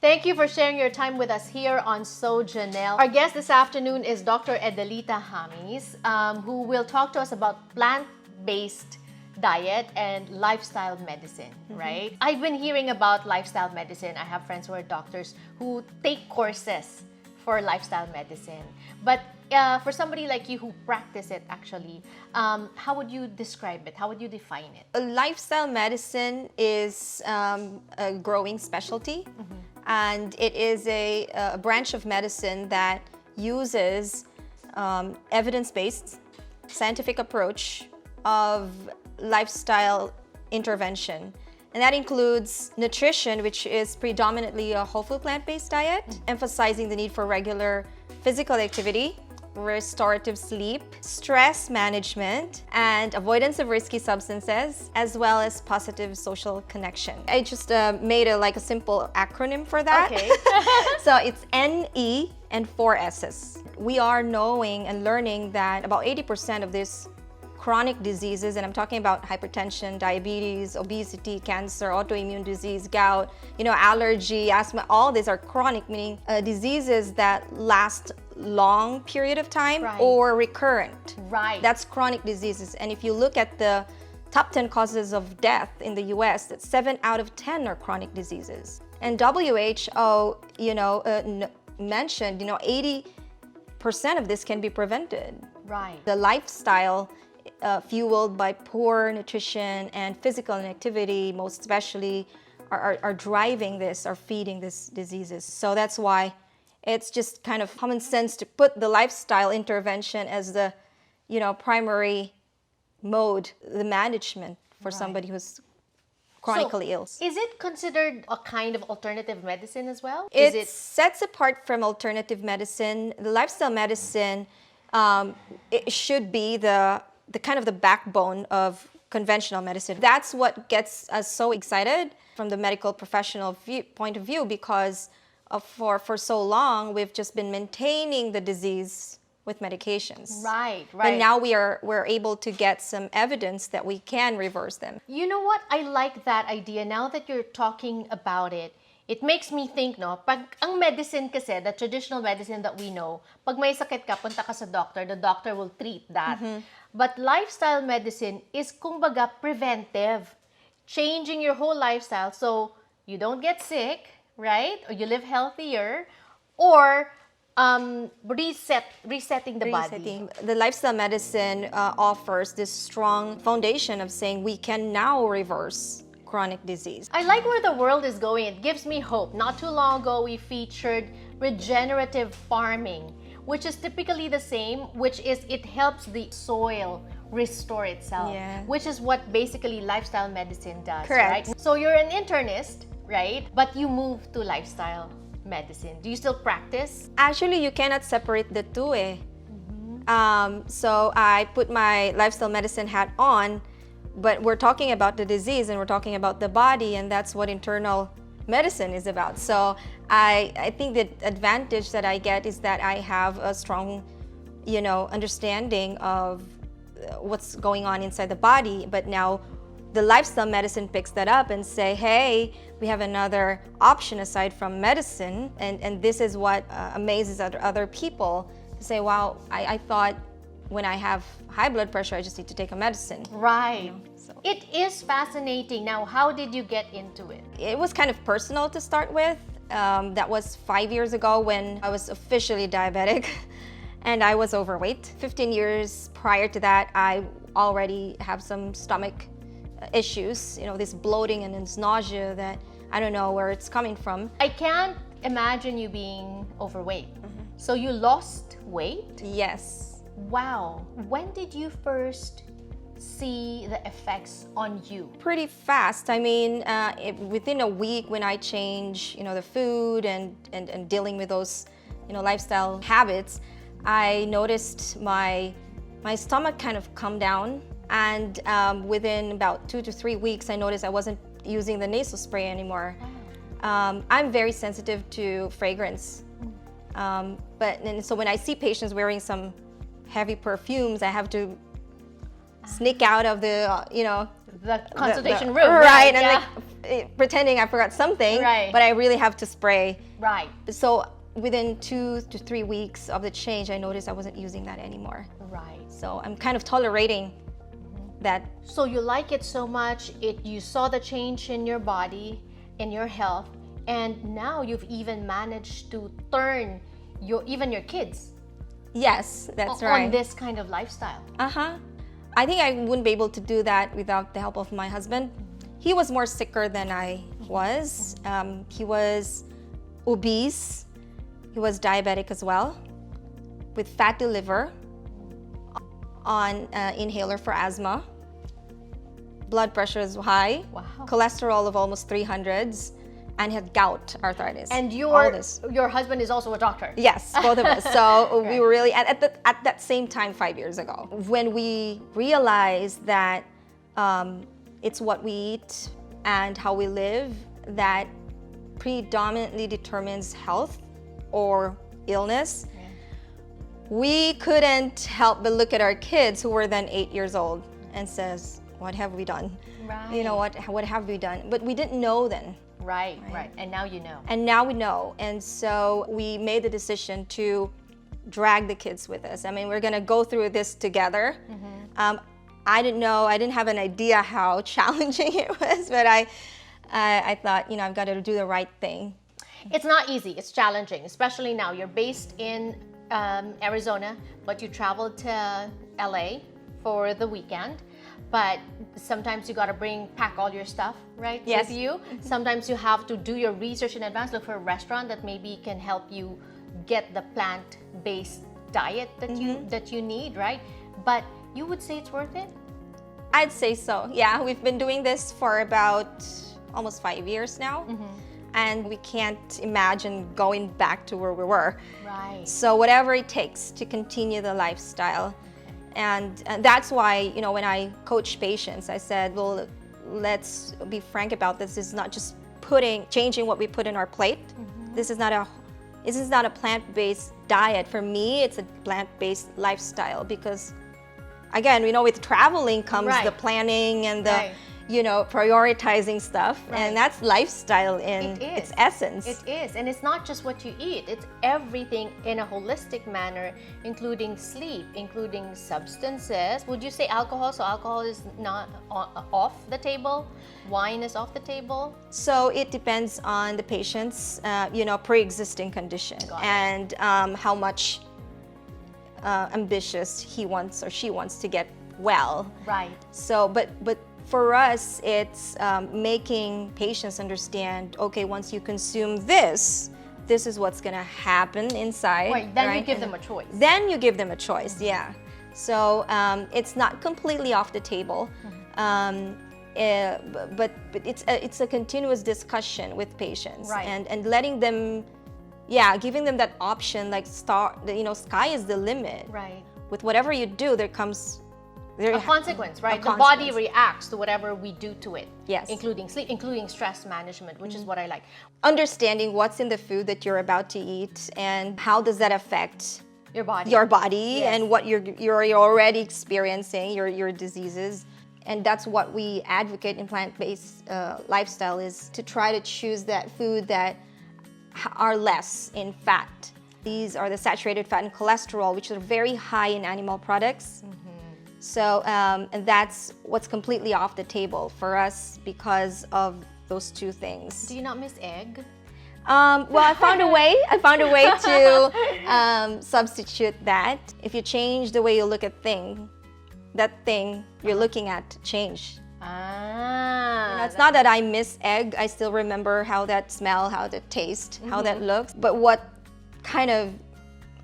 Thank you for sharing your time with us here on So Jannelle. Our guest this afternoon is Dr. Edelita Jamis, who will talk to us about plant-based diet and lifestyle medicine, right? I've been hearing about lifestyle medicine. I have friends who are doctors who take courses for lifestyle medicine. But for somebody like you who practice it actually, how would you describe it? How would you define it? Lifestyle medicine is a growing specialty, and it is a branch of medicine that uses evidence-based scientific approach of lifestyle intervention. And that includes nutrition, which is predominantly a whole food plant-based diet, emphasizing the need for regular physical activity, restorative sleep, stress management, and avoidance of risky substances, as well as positive social connection. I just made a simple acronym for that. Okay. So it's NE and 4 S's. We are knowing and learning that about 80% of these chronic diseases, and I'm talking about hypertension, diabetes, obesity, cancer, autoimmune disease, gout, allergy, asthma, all these are chronic, meaning diseases that last long period of time, right, or recurrent. Right. That's chronic diseases. And if you look at the top 10 causes of death in the US, that 7 out of 10 are chronic diseases. And WHO, mentioned, 80% of this can be prevented. Right. The lifestyle fueled by poor nutrition and physical inactivity, most especially, are driving this, are feeding these diseases. So that's why it's just kind of common sense to put the lifestyle intervention as the, primary mode, the management for somebody who's chronically ill. Is it considered a kind of alternative medicine as well? It sets apart from alternative medicine. The lifestyle medicine, it should be the kind of the backbone of conventional medicine. That's what gets us so excited from the medical professional point of view, because for so long we've just been maintaining the disease with medications. Right. And now we're able to get some evidence that we can reverse them. You know what? I like that idea. Now that you're talking about it, it makes me think, pag ang medicine kasi, the traditional medicine that we know, pag may sakit ka, punta ka sa doctor, the doctor will treat that. But lifestyle medicine is kumbaga preventive, changing your whole lifestyle so you don't get sick, right? Or you live healthier, or resetting the body. The lifestyle medicine offers this strong foundation of saying we can now reverse chronic disease. I like where the world is going. It gives me hope. Not too long ago, we featured regenerative farming, which is typically the same, which is it helps the soil restore itself, which is what basically lifestyle medicine does. Correct. Right? So you're an internist, right? But you moved to lifestyle medicine. Do you still practice? Actually, you cannot separate the two. So I put my lifestyle medicine hat on, but we're talking about the disease and we're talking about the body, and that's what internal medicine is about. So I think the advantage that I get is that I have a strong, understanding of what's going on inside the body, but now the lifestyle medicine picks that up and say, hey, we have another option aside from medicine, and this is what amazes other people to say, wow, I thought when I have high blood pressure, I just need to take a medicine. Right. It is fascinating. Now, how did you get into it? It was kind of personal to start with. That was 5 years ago when I was officially diabetic and I was overweight. 15 years prior to that, I already have some stomach issues, this bloating and this nausea that I don't know where it's coming from. I can't imagine you being overweight. So you lost weight? Yes. Wow. When did you first see the effects on you? Pretty fast. I mean, within a week when I change, the food and dealing with those, lifestyle habits, I noticed my stomach kind of come down, and within about 2 to 3 weeks, I noticed I wasn't using the nasal spray anymore. I'm very sensitive to fragrance, so when I see patients wearing some heavy perfumes, I have to sneak out of the, the consultation room. Right, yeah. and pretending I forgot something, Right. but I really have to spray. Right. So within 2 to 3 weeks of the change, I noticed I wasn't using that anymore. Right. So I'm kind of tolerating that. So you like it so much, you saw the change in your body, in your health, and now you've even managed to turn even your kids Yes, that's on right. this kind of lifestyle. I think I wouldn't be able to do that without the help of my husband. He was more sicker than I was. He was obese. He was diabetic as well, with fatty liver, on inhaler for asthma. Blood pressure is high. Wow. Cholesterol of almost 300s, and he had gout, arthritis. And all this. your husband is also a doctor. Yes, both of us. So we Right. were really at that same time 5 years ago, when we realized that it's what we eat and how we live that predominantly determines health or illness. We couldn't help but look at our kids, who were then 8 years old, and says, what have we done? Right. You know, what have we done? But we didn't know then. Right. And now you know. And now we know. And so we made the decision to drag the kids with us. I mean, we're gonna go through this together. I didn't know, I didn't have an idea how challenging it was, but I thought, you know, I've got to do the right thing. It's not easy. It's challenging, especially now. You're based in Arizona, but you traveled to LA for the weekend. But sometimes you got to pack all your stuff, right, Yes. with you. Sometimes you have to do your research in advance, look for a restaurant that maybe can help you get the plant-based diet that you need, right? But you would say it's worth it? I'd say so. Yeah, we've been doing this for about almost 5 years now. And we can't imagine going back to where we were. Right. So whatever it takes to continue the lifestyle. And that's why, you know, when I coach patients, I said, well, let's be frank about this. This is not just changing what we put in our plate. This is not a plant-based diet. For me, it's a plant-based lifestyle, because again, we know with traveling comes Right. the planning and the Right. you know, prioritizing stuff. Right. And that's lifestyle in It is. its essence. It is. And it's not just what you eat, it's everything in a holistic manner, including sleep, including substances. Would you say alcohol? So alcohol is not off the table? Wine is off the table? So it depends on the patient's, you know, pre-existing condition, Got it. and how much ambitious he wants or she wants to get well. Right. So, but for us, it's making patients understand, okay, once you consume this is what's gonna happen inside. Right. Then you right? give And them a choice. Then you give them a choice, yeah. So it's not completely off the table, but it's a continuous discussion with patients, Right. and letting them, yeah, giving them that option, like you know, sky is the limit. Right. With whatever you do, there comes A consequence, right? The consequence. body reacts to whatever we do to it. Yes. Including sleep, including stress management, which is what I like. Understanding what's in the food that you're about to eat, and how does that affect Your body. your body, Yes. and what you're already experiencing, your diseases. And that's what we advocate in plant-based lifestyle, is to try to choose that food that are less in fat. These are the saturated fat and cholesterol, which are very high in animal products. So, and that's what's completely off the table for us because of those two things. Do you not miss egg? Well, I found a way. I found a way to substitute that. If you change the way you look at that thing you're looking at change. Ah. It's not that I miss egg. I still remember how that smell, how that taste, how that looks. But what kind of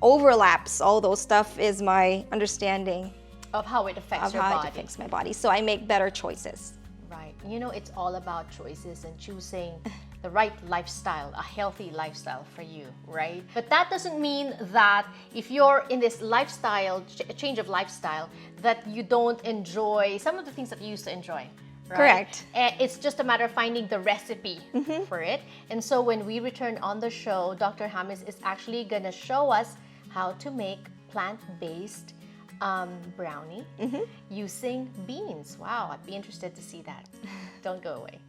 overlaps all those stuff is my understanding of how it affects of your how body. it affects my body. So I make better choices. Right. You know, it's all about choices and choosing the right lifestyle, a healthy lifestyle for you, right? But that doesn't mean that if you're in this lifestyle, change of lifestyle, that you don't enjoy some of the things that you used to enjoy. Right? Correct. It's just a matter of finding the recipe for it. And so when we return on the show, Dr. Jamis is actually going to show us how to make plant-based brownie using beans. Wow, I'd be interested to see that. Don't go away.